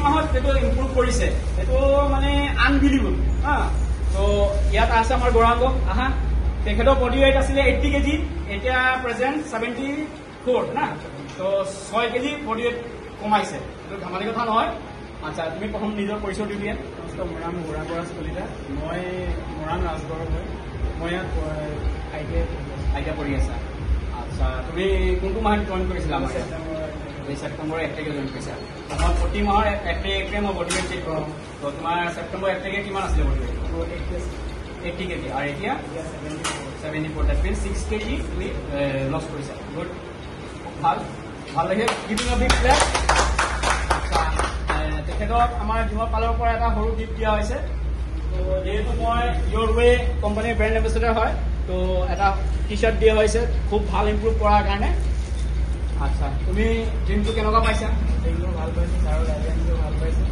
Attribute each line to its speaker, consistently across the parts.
Speaker 1: মাহত এইটো ইম্প্ৰুভ কৰিছে এইটো মানে আনবিলিভেবল হা তো ইয়াত আছে আমাৰ গৌৰাংগ আহা তেখেতৰ বডি ৱেইট আছিলে 80 কেজি এতিয়া প্ৰেজেণ্ট 74 না তো 6 কেজি বডি ৱেইট কমাইছে এইটো ধেমালি কথা নহয় আচ্ছা তুমি প্ৰথম নিজৰ পৰিচয় দি দিয়া
Speaker 2: মৰাণ গৌৰাংগ কলিতা মই মৰাণ ৰাজগড় হয় মই ইয়াত
Speaker 1: আইডিয়া পঢ়ি আছা আচ্ছা তুমি কোনটো মাহত জইন কৰিছিলা আমাৰ এই ছেপ্টেম্বৰ 1 তাৰিখে জইন কৰিছা মই প্ৰতি মাহৰ 1 তাৰিখে মই বডি ৱেইট চেক কৰোঁ তো তোমাৰ ছেপ্টেম্বৰ 1 তাৰিখে কিমান আছিলে বডি ৱেইট 80 কেজি আৰু এতিয়া 74 that means 6 কেজি তুমি লছ কৰিছা গুড ভাল ভাল লাগে গিভিং আ বিগ ক্লাপ তেখেতক আমাৰ জিমৰ ফালৰ পৰা এটা সৰু গিফ্ট দিয়া হৈছে তো যিহেতু মই ইয়ৰ ৱে কোম্পানীৰ ব্ৰেণ্ড এম্বেচেডাৰ হয় তো এটা টি চাৰ্ট দিয়া হৈছে খুব ভাল ইম্প্ৰুভ কৰাৰ কাৰণে আচ্ছা তুমি জিমটো কেনেকুৱা পাইছা
Speaker 2: জিমটো ভাল পাইছোঁ ছাৰৰ গাইডলাইনটো ভাল পাইছোঁ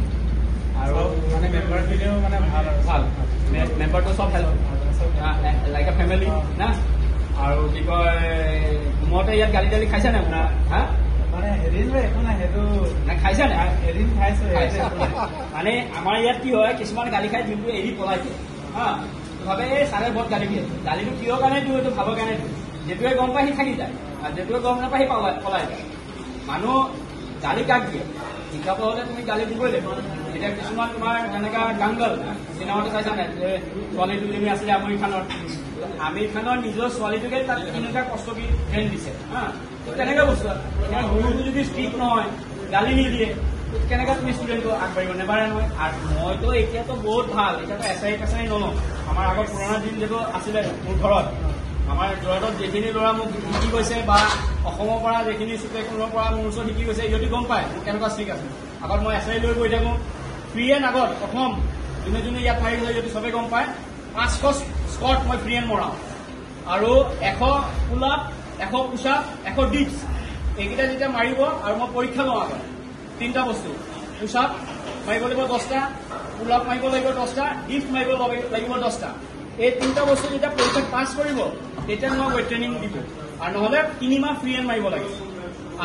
Speaker 2: আৰু মানে মেম্বাৰখিনিও মানে ভাল ভাল
Speaker 1: মেম্বাৰটো চব হেল্প লাইক এ ফেমিলি না আৰু কি কয় মতে ইয়াত গালি গালি খাইছা নে আপোনাৰ হা
Speaker 2: মানে এদিন একো নাই সেইটো
Speaker 1: খাইছা নে
Speaker 2: এদিন খাইছোঁ
Speaker 1: মানে আমাৰ ইয়াত কি হয় কিছুমান গালি খাই জিমটো এৰি পলাই দিয়ে হা ভাবে এই ছাৰে বহুত গালি দিয়ে গালিটো কিয় কাৰণে দিওঁ এইটো ভাবৰ কাৰণে দিওঁ যেটোৱে গম পাই সি থাকি যায় আৰু যেটোৱে গম নাপায় সি পলাই যায় মানুহ গালি কাক দিয়ে শিকাব হলে তুমি গালি দিবই লাগিব এতিয়া কিছুমান তোমাৰ যেনেকা ডাংগল চিনেমাটো চাইছা নাই যে ছোৱালী দুজনী আছিলে আমিৰ খানৰ নিজৰ ছোৱালীটোকে তাত কেনেকুৱা কষ্ট দি ট্ৰেইন দিছে হা তেনেকুৱা বস্তু গুৰুটো যদি ষ্ট্ৰিক্ট নহয় গালি নিদিয়ে কেনেকা তুমি ষ্টুডেণ্টটো আগবাঢ়িব নেবাৰে নহয় আৰু মইতো এতিয়াতো বহুত ভাল এতিয়াতো এছাই নলওঁ আমাৰ আগত পুৰণা দিন যিটো আছিলে মোৰ ঘৰত আমাৰ যোৰহাটত যিখিনি ল'ৰা মোক শিকি গৈছে বা অসমৰ পৰা যিখিনি চুকেখনৰ পৰা মোৰ ওচৰত শিকি গৈছে সিহঁতি গম পায় মোৰ কেনেকুৱা ষ্ট্ৰিক আছে আগত মই এছাই লৈ গৈ থাকোঁ ফ্ৰী এণ্ড আগত প্ৰথম যোনে যোনে ইয়াত মাৰি গৈছে সিহঁতি চবেই গম পায় 500 স্কট মই ফ্ৰী এণ্ড মৰাওঁ আৰু 100 পুল আপ 100 পুছ আপ 100 ডিপছ এইকেইটা যেতিয়া মাৰিব আৰু মই পৰীক্ষা লওঁ আগত 3টা বস্তু পুছ আপ মাৰিব লাগিব 10টা পুল আপ মাৰিব লাগিব 10টা ডিপছ মাৰিব লাগিব 10টা এই 3টা বস্তু যেতিয়া পৰীক্ষাত পাছ কৰিব তেতিয়া মই ৱেইট ট্ৰেইনিং দিব আৰু নহ'লে 3 মাহ ফ্ৰী এণ্ড মাৰিব লাগে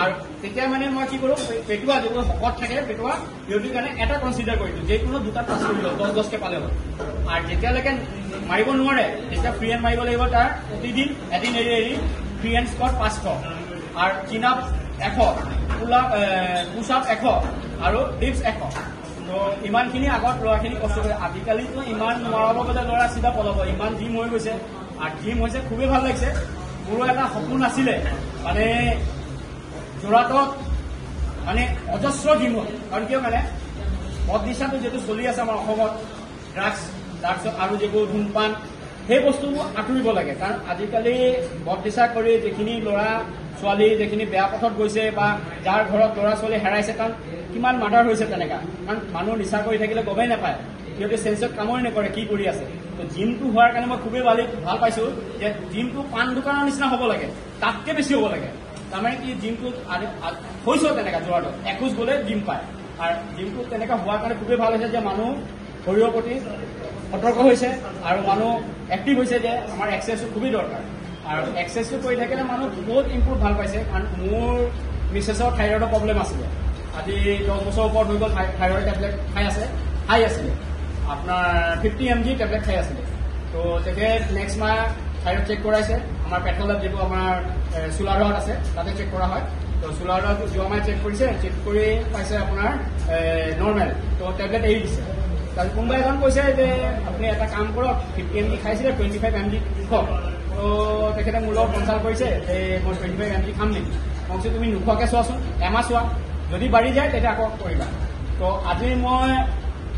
Speaker 1: আৰু তেতিয়া মানে মই কি কৰোঁ পেটুৱা যিবোৰ শকত থাকে পেটুৱা সিহঁতিৰ কাৰণে এটা কনচিডাৰ কৰি দিওঁ যিকোনো 2টা পাছ কৰি লওঁ 10-10কে পালে হ'ল আৰু যেতিয়ালৈকে মাৰিব নোৱাৰে তেতিয়া ফ্ৰী এণ্ড মাৰিব লাগিব তাৰ প্ৰতিদিন এদিন এৰি ফ্ৰী এণ্ড স্কট 500 আৰু চিন আপ 100 পুছ আপ 100 আৰু ডিপছ 100 তো ইমানখিনি আগত ল'ৰাখিনি কষ্ট কৰে আজিকালিতো ইমান নোৱাৰাব গ'লে ল'ৰা চিধা পলাব ইমান জিম হৈ গৈছে আৰু জিম হৈছে খুবেই ভাল লাগিছে মোৰো এটা সপোন আছিলে মানে যোৰহাটত মানে অজস্ৰ জিম হ'ল কাৰণ কিয় মানে বদনিচাটো যিটো চলি আছে আমাৰ অসমত ড্ৰাগছ তাৰপিছত আৰু যিবোৰ ধূমপান সেই বস্তুবোৰ আঁতৰিব লাগে কাৰণ আজিকালি বদনিচা কৰি যিখিনি ল'ৰা ছোৱালী যিখিনি বেয়া পথত গৈছে বা যাৰ ঘৰত ল'ৰা ছোৱালী হেৰাইছে কাৰণ কিমান মাৰ্ডাৰ হৈছে তেনেকা কাৰণ মানুহ নিচা কৰি থাকিলে গমেই নাপায় সিহঁতে চেঞ্চত কামই নকৰে কি কৰি আছে তো জিমটো হোৱাৰ কাৰণে মই খুবেই ভাল পাইছোঁ যে জিমটো পাণ দোকানৰ নিচিনা হ'ব লাগে তাতকৈ বেছি হ'ব লাগে তাৰমানে কি জিমটো হৈছেও তেনেকা যোৰহাটত এখোজ গ'লে জিম পায় আৰু জিমটো তেনেকা হোৱাৰ কাৰণে খুবেই ভাল হৈছে যে মানুহ শৰীৰৰ প্ৰতি সতৰ্ক হৈছে আৰু মানুহ এক্টিভ হৈছে যে আমাৰ এক্সাৰচাইজটো খুবেই দৰকাৰ আৰু এক্সাৰচাইজটো কৰি থাকিলে মানুহ বহুত ইম্প্ৰুভ ভাল পাইছে কাৰণ মোৰ মিছেছৰ থাইৰয়ডৰ প্ৰব্লেম আছিলে আজি 10 বছৰ ওপৰত হৈ গ'ল থাইৰয়ড টেবলেট খাই আছিলে আপোনাৰ 50 mg টেবলেট খাই আছিলে তো তেখেত নেক্সট মাহ থাইৰয়ড চেক কৰাইছে আমাৰ পেট্ৰলত যিটো আমাৰ চুলাৰহাট আছে তাতে চেক কৰা হয় তো চুলাৰহাট যোৱা মাহে চেক কৰিছে চেক কৰি পাইছে আপোনাৰ নৰ্মেল তো টেবলেট এৰি দিছে তাৰপিছত কোনোবা এজন কৈছে যে আপুনি এটা কাম কৰক 50 mg খাইছিলে 25 mg খাওক তো তেখেতে মোৰ লগত কনচাল্ট কৰিছে যে মই 25 mg খাম নেকি মই কৈছোঁ তুমি নোখোৱাকৈ চোৱাচোন এমাহ চোৱা যদি বাঢ়ি যায় তেতিয়া আকৌ কৰিবা তো আজি মই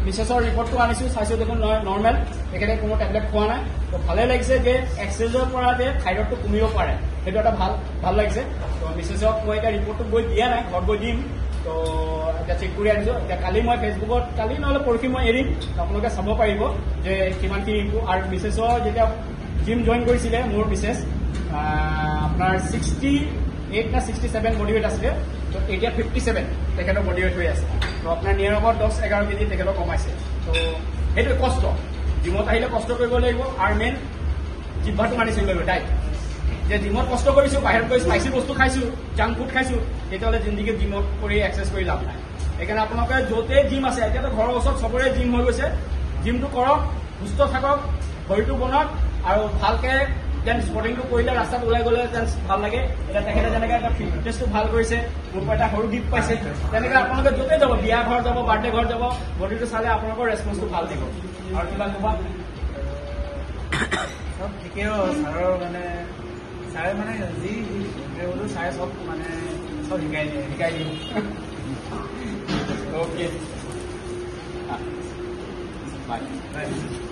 Speaker 1: মিছেছৰ ৰিপৰ্টটো আনিছোঁ চাইছোঁ দেখোন নৰ্মেল তেখেতে কোনো টেবলেট খোৱা নাই তো ভালেই লাগিছে যে এক্সাৰচাইজৰ পৰা যে থাইৰয়ডটো কমিব পাৰে সেইটো এটা ভাল লাগিছে তো মিছেছক মই এতিয়া ৰিপৰ্টটো গৈ দিয়া নাই ঘৰত গৈ দিম তো এতিয়া চেক কৰি আনিছোঁ এতিয়া কালি মই ফেচবুকত কালি নহ'লে পৰহি মই এৰিম আপোনালোকে চাব পাৰিব যে কিমানখিনি ইম্প্ৰুভ আৰু মিছেছৰ যেতিয়া জিম জইন কৰিছিলে মোৰ মিছেছ আপোনাৰ 68 না 67 বডি ৱেইট আছিলে তো এতিয়া 57 তেখেতৰ বডি ৱেইট হৈ আছে তো আপোনাৰ নিয়াৰ অবাউট 10-11 কেজি তেখেতৰ কমাইছে তো সেইটোৱে কষ্ট জিমত আহিলে কষ্ট কৰিব লাগিব আৰু মেইন জিভাটো মানি চলিব লাগিব ডাইট যে জিমত কষ্ট কৰিছোঁ বাহিৰত গৈ স্পাইচি বস্তু খাইছোঁ জাংক ফুড খাইছোঁ তেতিয়াহ'লে জিন্দগীত জিমত কৰি এক্সাৰচাইজ কৰি লাভ নাই সেইকাৰণে আপোনালোকে য'তে জিম আছে, এতিয়াতো ঘৰৰ ওচৰত চবৰে জিম হৈ গৈছে, জিমটো কৰক, সুস্থ থাকক, শৰীৰটো বনাওক আৰু ভালকে যেন স্পৰ্টিংটো কৰিলে ৰাস্তাত ওলাই গ'লে যেন ভাল লাগে। এতিয়া তেখেতে যেনেকৈ এটা ফিটনেছটো ভাল কৰিছে, মোৰ পৰা এটা সৰু গিফ্ট পাইছে, তেনেকৈ আপোনালোকে য'তে যাব, বিয়া ঘৰ যাব, বাৰ্থডে ঘৰ যাব, বডিটো চালে আপোনালোকৰ ৰেছপন্সটো ভাল দিব। আৰু কিবা ক'বা?
Speaker 2: চব ঠিকেই হ'ল ছাৰৰ মানে ছাৰে মানে যি বোলো ছাৰে চব মানে চব শিকাই দিয়ে।
Speaker 1: অ'কে, বাই।
Speaker 2: হয়।